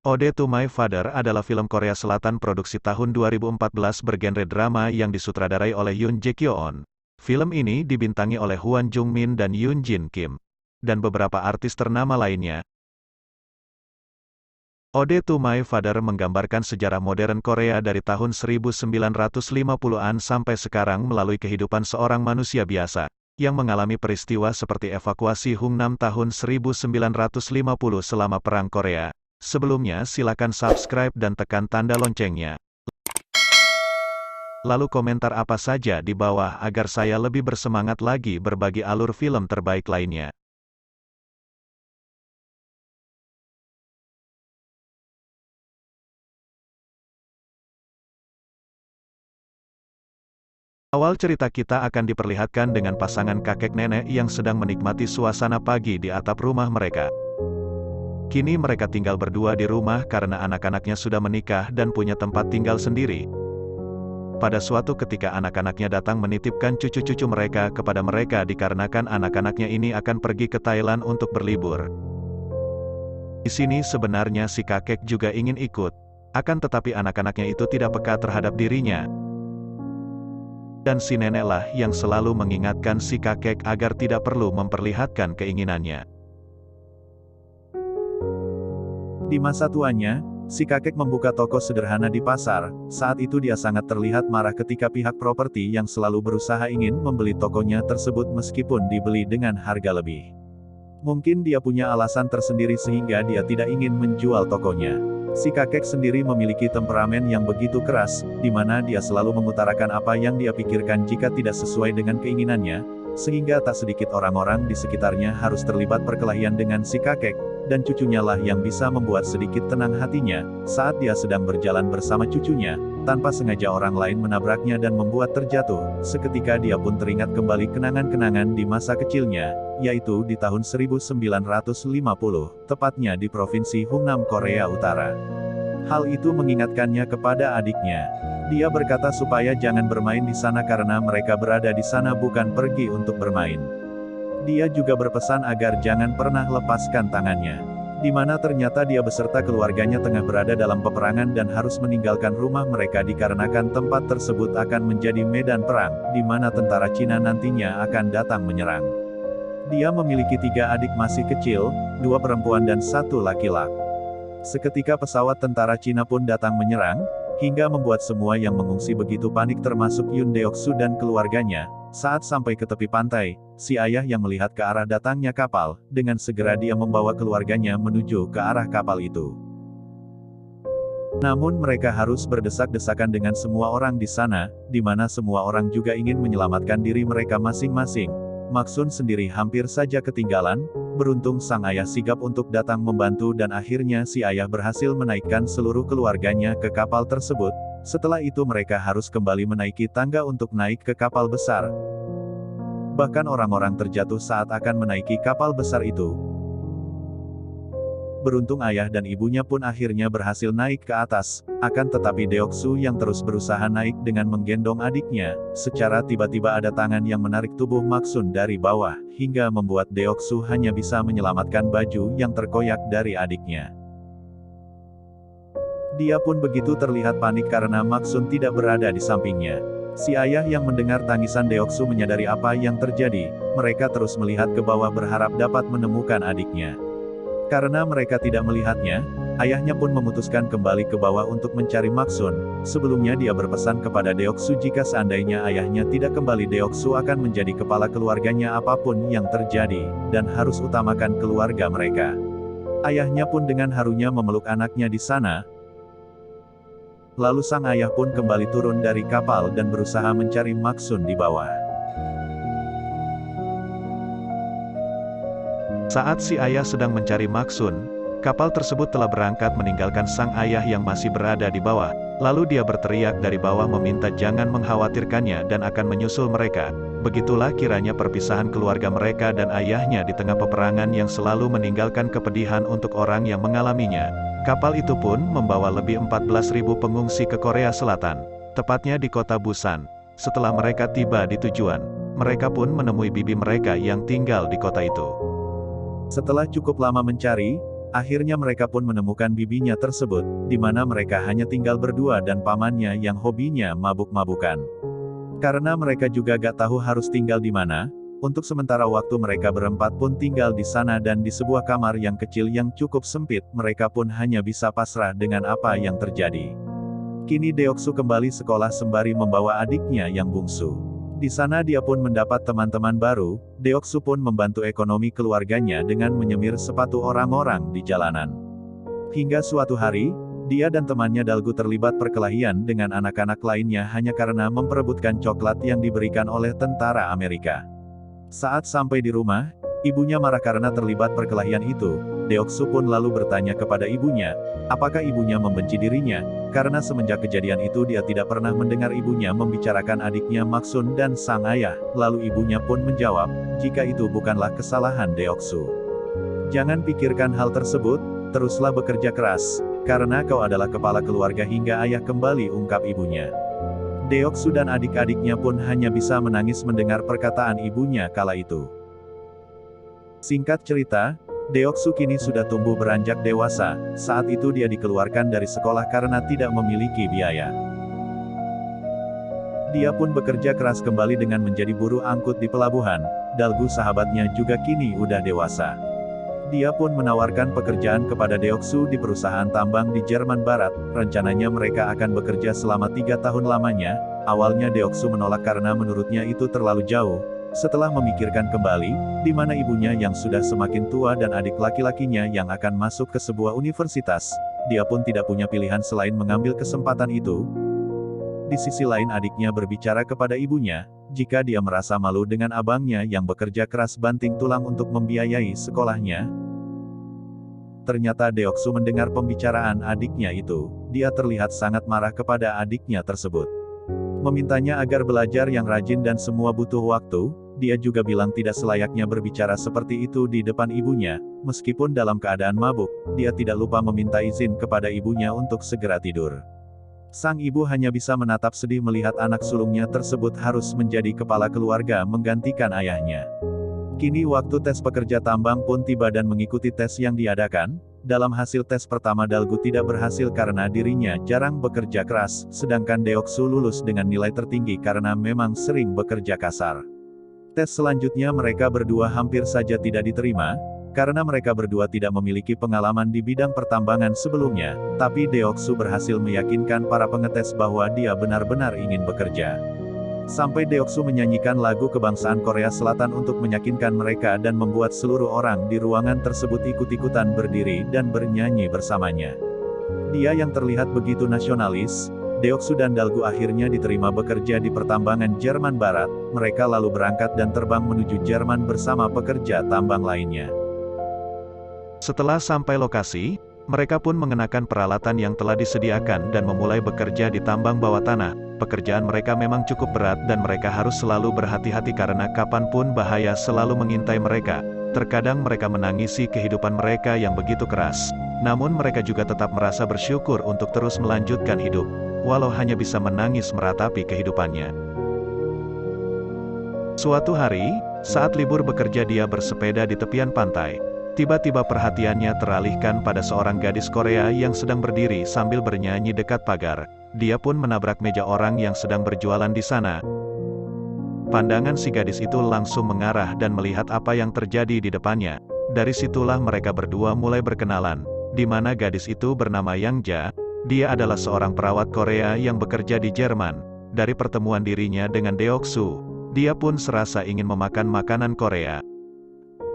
Ode to My Father adalah film Korea Selatan produksi tahun 2014 bergenre drama yang disutradarai oleh Yoon Jae-kyoon. Film ini dibintangi oleh Hwan Jung-min dan Yoon Jin Kim, dan beberapa artis ternama lainnya. Ode to My Father menggambarkan sejarah modern Korea dari tahun 1950-an sampai sekarang melalui kehidupan seorang manusia biasa, yang mengalami peristiwa seperti evakuasi Hungnam tahun 1950 selama Perang Korea. Sebelumnya silakan subscribe dan tekan tanda loncengnya. Lalu komentar apa saja di bawah agar saya lebih bersemangat lagi berbagi alur film terbaik lainnya. Awal cerita kita akan diperlihatkan dengan pasangan kakek nenek yang sedang menikmati suasana pagi di atap rumah mereka. Kini mereka tinggal berdua di rumah karena anak-anaknya sudah menikah dan punya tempat tinggal sendiri. Pada suatu ketika anak-anaknya datang menitipkan cucu-cucu mereka kepada mereka dikarenakan anak-anaknya ini akan pergi ke Thailand untuk berlibur. Di sini sebenarnya si kakek juga ingin ikut, akan tetapi anak-anaknya itu tidak peka terhadap dirinya. Dan si neneklah yang selalu mengingatkan si kakek agar tidak perlu memperlihatkan keinginannya. Di masa tuanya, si kakek membuka toko sederhana di pasar. Saat itu dia sangat terlihat marah ketika pihak properti yang selalu berusaha ingin membeli tokonya tersebut meskipun dibeli dengan harga lebih. Mungkin dia punya alasan tersendiri sehingga dia tidak ingin menjual tokonya. Si kakek sendiri memiliki temperamen yang begitu keras, di mana dia selalu mengutarakan apa yang dia pikirkan jika tidak sesuai dengan keinginannya, sehingga tak sedikit orang-orang di sekitarnya harus terlibat perkelahian dengan si kakek, dan cucunya lah yang bisa membuat sedikit tenang hatinya, saat dia sedang berjalan bersama cucunya, tanpa sengaja orang lain menabraknya dan membuat terjatuh, seketika dia pun teringat kembali kenangan-kenangan di masa kecilnya, yaitu di tahun 1950, tepatnya di Provinsi Hungnam, Korea Utara. Hal itu mengingatkannya kepada adiknya. Dia berkata supaya jangan bermain di sana karena mereka berada di sana bukan pergi untuk bermain. Dia juga berpesan agar jangan pernah lepaskan tangannya. Di mana ternyata dia beserta keluarganya tengah berada dalam peperangan dan harus meninggalkan rumah mereka dikarenakan tempat tersebut akan menjadi medan perang, di mana tentara Cina nantinya akan datang menyerang. Dia memiliki 3 adik masih kecil, 2 perempuan dan 1 laki-laki. Seketika pesawat tentara Cina pun datang menyerang, hingga membuat semua yang mengungsi begitu panik termasuk Yoon Deok-soo dan keluarganya. Saat sampai ke tepi pantai, si ayah yang melihat ke arah datangnya kapal, dengan segera dia membawa keluarganya menuju ke arah kapal itu. Namun mereka harus berdesak-desakan dengan semua orang di sana, di mana semua orang juga ingin menyelamatkan diri mereka masing-masing. Maksun sendiri hampir saja ketinggalan, beruntung sang ayah sigap untuk datang membantu dan akhirnya si ayah berhasil menaikkan seluruh keluarganya ke kapal tersebut. Setelah itu mereka harus kembali menaiki tangga untuk naik ke kapal besar. Bahkan orang-orang terjatuh saat akan menaiki kapal besar itu. Beruntung ayah dan ibunya pun akhirnya berhasil naik ke atas, akan tetapi Deok-soo yang terus berusaha naik dengan menggendong adiknya, secara tiba-tiba ada tangan yang menarik tubuh Maksun dari bawah, hingga membuat Deok-soo hanya bisa menyelamatkan baju yang terkoyak dari adiknya. Dia pun begitu terlihat panik karena Maksun tidak berada di sampingnya. Si ayah yang mendengar tangisan Deok-soo menyadari apa yang terjadi, mereka terus melihat ke bawah berharap dapat menemukan adiknya. Karena mereka tidak melihatnya, ayahnya pun memutuskan kembali ke bawah untuk mencari Maksun. Sebelumnya dia berpesan kepada Deok-soo jika seandainya ayahnya tidak kembali Deok-soo akan menjadi kepala keluarganya apapun yang terjadi, dan harus utamakan keluarga mereka. Ayahnya pun dengan harunya memeluk anaknya di sana. Lalu sang ayah pun kembali turun dari kapal dan berusaha mencari Maksun di bawah. Saat si ayah sedang mencari Maksun, kapal tersebut telah berangkat meninggalkan sang ayah yang masih berada di bawah. Lalu dia berteriak dari bawah meminta jangan mengkhawatirkannya dan akan menyusul mereka. Begitulah kiranya perpisahan keluarga mereka dan ayahnya di tengah peperangan yang selalu meninggalkan kepedihan untuk orang yang mengalaminya. Kapal itu pun membawa lebih 14.000 pengungsi ke Korea Selatan, tepatnya di kota Busan. Setelah mereka tiba di tujuan, mereka pun menemui bibi mereka yang tinggal di kota itu. Setelah cukup lama mencari, Akhirnya mereka pun menemukan bibinya tersebut, di mana mereka hanya tinggal berdua dan pamannya yang hobinya mabuk-mabukan. Karena mereka juga gak tahu harus tinggal di mana, untuk sementara waktu mereka berempat pun tinggal di sana dan di sebuah kamar yang kecil yang cukup sempit, mereka pun hanya bisa pasrah dengan apa yang terjadi. Kini Deoksu kembali sekolah sembari membawa adiknya yang bungsu. Di sana dia pun mendapat teman-teman baru, Deoksu pun membantu ekonomi keluarganya dengan menyemir sepatu orang-orang di jalanan. Hingga suatu hari, dia dan temannya Dalgu terlibat perkelahian dengan anak-anak lainnya hanya karena memperebutkan coklat yang diberikan oleh tentara Amerika. Saat sampai di rumah, ibunya marah karena terlibat perkelahian itu. Deoksu pun lalu bertanya kepada ibunya, apakah ibunya membenci dirinya, karena semenjak kejadian itu dia tidak pernah mendengar ibunya membicarakan adiknya Maksun dan sang ayah, lalu ibunya pun menjawab, jika itu bukanlah kesalahan Deoksu. Jangan pikirkan hal tersebut, teruslah bekerja keras, karena kau adalah kepala keluarga hingga ayah kembali, ungkap ibunya. Deoksu dan adik-adiknya pun hanya bisa menangis mendengar perkataan ibunya kala itu. Singkat cerita, Deoksu kini sudah tumbuh beranjak dewasa, saat itu dia dikeluarkan dari sekolah karena tidak memiliki biaya. Dia pun bekerja keras kembali dengan menjadi buruh angkut di pelabuhan. Dalgu sahabatnya juga kini udah dewasa. Dia pun menawarkan pekerjaan kepada Deoksu di perusahaan tambang di Jerman Barat, rencananya mereka akan bekerja selama 3 tahun lamanya. Awalnya Deoksu menolak karena menurutnya itu terlalu jauh. Setelah memikirkan kembali, di mana ibunya yang sudah semakin tua dan adik laki-lakinya yang akan masuk ke sebuah universitas, dia pun tidak punya pilihan selain mengambil kesempatan itu. Di sisi lain adiknya berbicara kepada ibunya, jika dia merasa malu dengan abangnya yang bekerja keras banting tulang untuk membiayai sekolahnya. Ternyata Deoksu mendengar pembicaraan adiknya itu, dia terlihat sangat marah kepada adiknya tersebut. Memintanya agar belajar yang rajin dan semua butuh waktu, dia juga bilang tidak selayaknya berbicara seperti itu di depan ibunya, meskipun dalam keadaan mabuk, dia tidak lupa meminta izin kepada ibunya untuk segera tidur. Sang ibu hanya bisa menatap sedih melihat anak sulungnya tersebut harus menjadi kepala keluarga menggantikan ayahnya. Kini waktu tes pekerja tambang pun tiba dan mengikuti tes yang diadakan. Dalam hasil tes pertama Dalgu tidak berhasil karena dirinya jarang bekerja keras, sedangkan Deoksu lulus dengan nilai tertinggi karena memang sering bekerja kasar. Tes selanjutnya mereka berdua hampir saja tidak diterima, karena mereka berdua tidak memiliki pengalaman di bidang pertambangan sebelumnya, tapi Deoksu berhasil meyakinkan para pengetes bahwa dia benar-benar ingin bekerja. Sampai Deoksu menyanyikan lagu kebangsaan Korea Selatan untuk meyakinkan mereka dan membuat seluruh orang di ruangan tersebut ikut-ikutan berdiri dan bernyanyi bersamanya. Dia yang terlihat begitu nasionalis, Deoksu dan Dalgu akhirnya diterima bekerja di pertambangan Jerman Barat, mereka lalu berangkat dan terbang menuju Jerman bersama pekerja tambang lainnya. Setelah sampai lokasi, mereka pun mengenakan peralatan yang telah disediakan dan memulai bekerja di tambang bawah tanah. Pekerjaan mereka memang cukup berat dan mereka harus selalu berhati-hati karena kapanpun bahaya selalu mengintai mereka. Terkadang mereka menangisi kehidupan mereka yang begitu keras. Namun mereka juga tetap merasa bersyukur untuk terus melanjutkan hidup, walau hanya bisa menangis meratapi kehidupannya. Suatu hari, saat libur bekerja dia bersepeda di tepian pantai. Tiba-tiba perhatiannya teralihkan pada seorang gadis Korea yang sedang berdiri sambil bernyanyi dekat pagar. Dia pun menabrak meja orang yang sedang berjualan di sana. Pandangan si gadis itu langsung mengarah dan melihat apa yang terjadi di depannya. Dari situlah mereka berdua mulai berkenalan, di mana gadis itu bernama Yang Ja. Dia adalah seorang perawat Korea yang bekerja di Jerman. Dari pertemuan dirinya dengan Deoksu, dia pun serasa ingin memakan makanan Korea.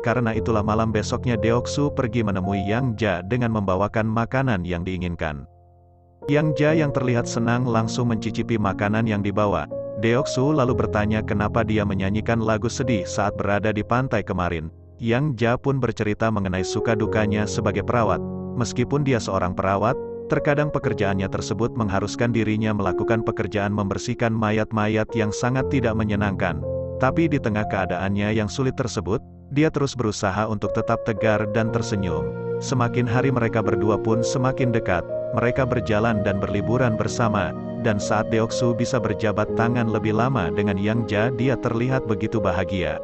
Karena itulah malam besoknya Deoksu pergi menemui Yang Ja dengan membawakan makanan yang diinginkan. Yang Ja yang terlihat senang langsung mencicipi makanan yang dibawa. Deoksu lalu bertanya kenapa dia menyanyikan lagu sedih saat berada di pantai kemarin. Yang Ja pun bercerita mengenai suka dukanya sebagai perawat. Meskipun dia seorang perawat, terkadang pekerjaannya tersebut mengharuskan dirinya melakukan pekerjaan membersihkan mayat-mayat yang sangat tidak menyenangkan. Tapi di tengah keadaannya yang sulit tersebut, dia terus berusaha untuk tetap tegar dan tersenyum. Semakin hari mereka berdua pun semakin dekat. Mereka berjalan dan berliburan bersama, dan saat Deoksu bisa berjabat tangan lebih lama dengan Yang Ja, dia terlihat begitu bahagia.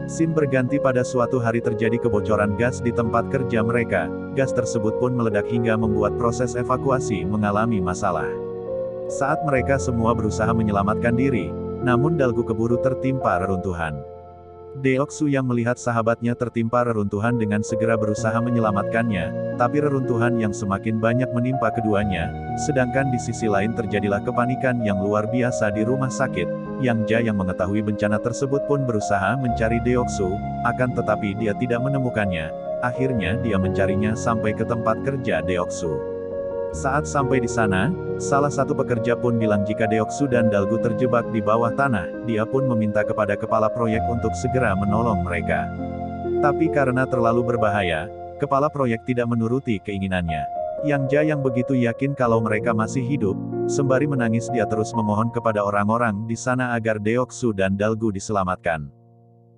Scene berganti pada suatu hari terjadi kebocoran gas di tempat kerja mereka. Gas tersebut pun meledak hingga membuat proses evakuasi mengalami masalah. Saat mereka semua berusaha menyelamatkan diri, namun Dalgu keburu tertimpa reruntuhan. Deoksu yang melihat sahabatnya tertimpa reruntuhan dengan segera berusaha menyelamatkannya, tapi reruntuhan yang semakin banyak menimpa keduanya, sedangkan di sisi lain terjadilah kepanikan yang luar biasa di rumah sakit. Yang Ja yang mengetahui bencana tersebut pun berusaha mencari Deoksu, akan tetapi dia tidak menemukannya. Akhirnya dia mencarinya sampai ke tempat kerja Deoksu. Saat sampai di sana, salah satu pekerja pun bilang jika Deoksu dan Dalgu terjebak di bawah tanah, dia pun meminta kepada kepala proyek untuk segera menolong mereka. Tapi karena terlalu berbahaya, kepala proyek tidak menuruti keinginannya. Yang Ja yang begitu yakin kalau mereka masih hidup, sembari menangis dia terus memohon kepada orang-orang di sana agar Deoksu dan Dalgu diselamatkan.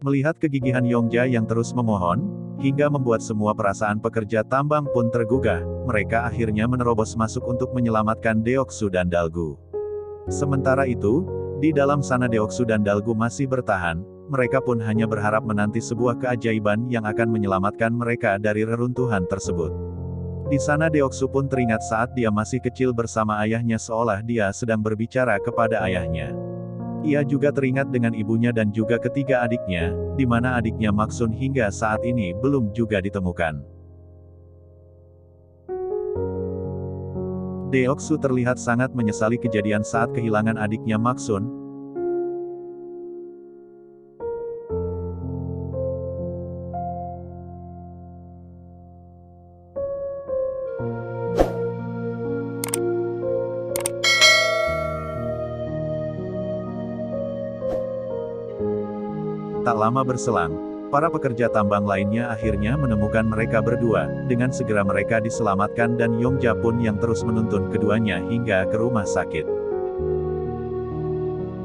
Melihat kegigihan Yongja yang terus memohon, hingga membuat semua perasaan pekerja tambang pun tergugah, mereka akhirnya menerobos masuk untuk menyelamatkan Deoksu dan Dalgu. Sementara itu, di dalam sana Deoksu dan Dalgu masih bertahan, mereka pun hanya berharap menanti sebuah keajaiban yang akan menyelamatkan mereka dari reruntuhan tersebut. Di sana Deoksu pun teringat saat dia masih kecil bersama ayahnya seolah dia sedang berbicara kepada ayahnya. Ia juga teringat dengan ibunya dan juga ketiga adiknya, di mana adiknya Maksun hingga saat ini belum juga ditemukan. Deoksu terlihat sangat menyesali kejadian saat kehilangan adiknya Maksun. Tak lama berselang, para pekerja tambang lainnya akhirnya menemukan mereka berdua. Dengan segera mereka diselamatkan dan Yongja pun yang terus menuntun keduanya hingga ke rumah sakit.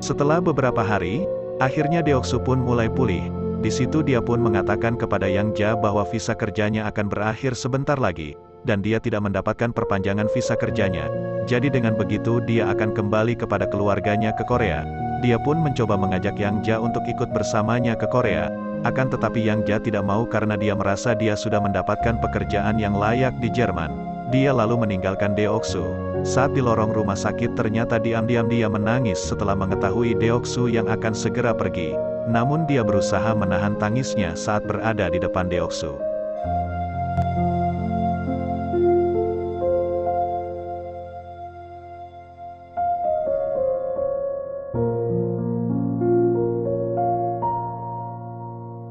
Setelah beberapa hari, akhirnya Deoksu pun mulai pulih. Di situ dia pun mengatakan kepada Yang Ja bahwa visa kerjanya akan berakhir sebentar lagi, dan dia tidak mendapatkan perpanjangan visa kerjanya. Jadi dengan begitu dia akan kembali kepada keluarganya ke Korea. Dia pun mencoba mengajak Yang Ja untuk ikut bersamanya ke Korea, akan tetapi Yang Ja tidak mau karena dia merasa dia sudah mendapatkan pekerjaan yang layak di Jerman. Dia lalu meninggalkan Deoksu. Saat di lorong rumah sakit ternyata diam-diam dia menangis setelah mengetahui Deoksu yang akan segera pergi. Namun dia berusaha menahan tangisnya saat berada di depan Deoksu.